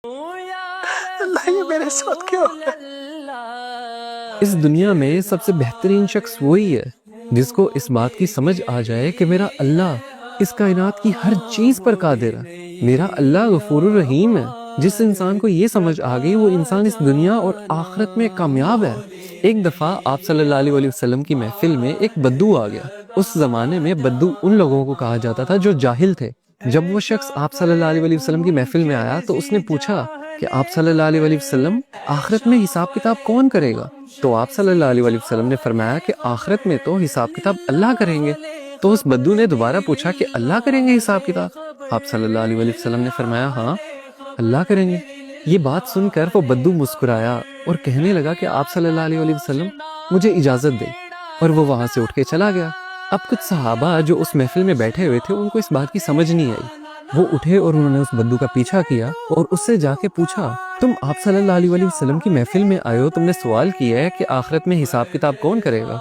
اللہ یہ میرے ساتھ کیا ہو رہا ہے؟ اس دنیا میں سب سے بہترین شخص وہی ہے جس کو اس بات کی سمجھ آ جائے کہ میرا اللہ اس کائنات کی ہر چیز پر قادر ہے، میرا اللہ غفور الرحیم ہے۔ جس انسان کو یہ سمجھ آ گئی وہ انسان اس دنیا اور آخرت میں کامیاب ہے۔ ایک دفعہ آپ صلی اللہ علیہ وسلم کی محفل میں ایک بدو آ گیا۔ اس زمانے میں بدو ان لوگوں کو کہا جاتا تھا جو جاہل تھے۔ جب وہ شخص آپ صلی اللہ علیہ وسلم کی محفل میں آیا تو اس نے پوچھا کہ آپ صلی اللہ علیہ وسلم آخرت میں حساب کتاب کون کرے گا؟ تو آپ صلی اللہ علیہ وسلم نے فرمایا کہ آخرت میں تو حساب کتاب اللہ کریں گے۔ تو اس بدو نے دوبارہ پوچھا کہ اللہ کریں گے حساب کتاب؟ آپ صلی اللہ علیہ وسلم نے فرمایا ہاں اللہ کریں گے۔ یہ بات سن کر وہ بدو مسکرایا اور کہنے لگا کہ آپ صلی اللہ علیہ وسلم مجھے اجازت دے، اور وہ وہاں سے اٹھ کے چلا گیا۔ اب کچھ صحابہ جو اس محفل میں بیٹھے ہوئے تھے ان کو اس بات کی سمجھ نہیں آئی۔ وہ اٹھے اور انہوں نے اس بدو کا پیچھا کیا اور اس سے جا کے پوچھا تم آپ صلی اللہ علیہ وسلم کی محفل میں آئے ہو، تم نے سوال کیا ہے کہ آخرت میں حساب کتاب کون کرے گا؟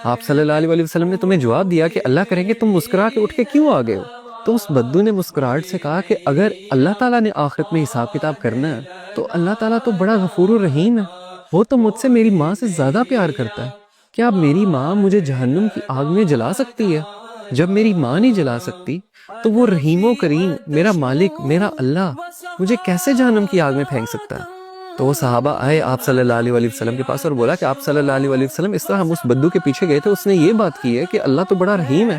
آپ صلی اللہ علیہ وسلم نے تمہیں جواب دیا کہ اللہ کریں گے، تم مسکرا کے اٹھ کے کیوں آ گئے ہو؟ تو اس بدو نے مسکراہٹ سے کہا کہ اگر اللہ تعالیٰ نے آخرت میں حساب کتاب کرنا ہے تو اللہ تعالیٰ تو بڑا غفور الرحیم ہے، وہ تو مجھ سے میری ماں سے زیادہ پیار کرتا ہے۔ کیا اب میری ماں مجھے جہنم کی آگ میں جلا سکتی ہے؟ جب میری ماں نہیں جلا سکتی تو وہ رحیم و کریم میرا مالک میرا اللہ مجھے کیسے جہنم کی آگ میں پھینک سکتا ہے؟ تو وہ صحابہ آئے آپ صلی اللہ علیہ وسلم کے پاس اور بولا کہ آپ صلی اللہ علیہ وسلم اس طرح ہم اس بدو کے پیچھے گئے تھے، اس نے یہ بات کی ہے کہ اللہ تو بڑا رحیم ہے۔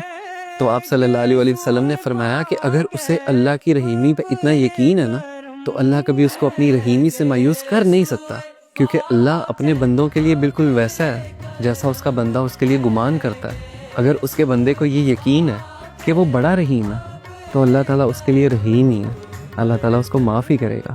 تو آپ صلی اللہ علیہ وسلم نے فرمایا کہ اگر اسے اللہ کی رحیمی پہ اتنا یقین ہے نا تو اللہ کبھی اس کو اپنی رحیمی سے مایوس کر نہیں سکتا، کیونکہ اللہ اپنے بندوں کے لیے بالکل ویسا ہے جیسا اس کا بندہ اس کے لیے گمان کرتا ہے۔ اگر اس کے بندے کو یہ یقین ہے کہ وہ بڑا رحیم ہے تو اللہ تعالیٰ اس کے لیے رحیم ہی ہے، اللہ تعالیٰ اس کو معاف ہی کرے گا۔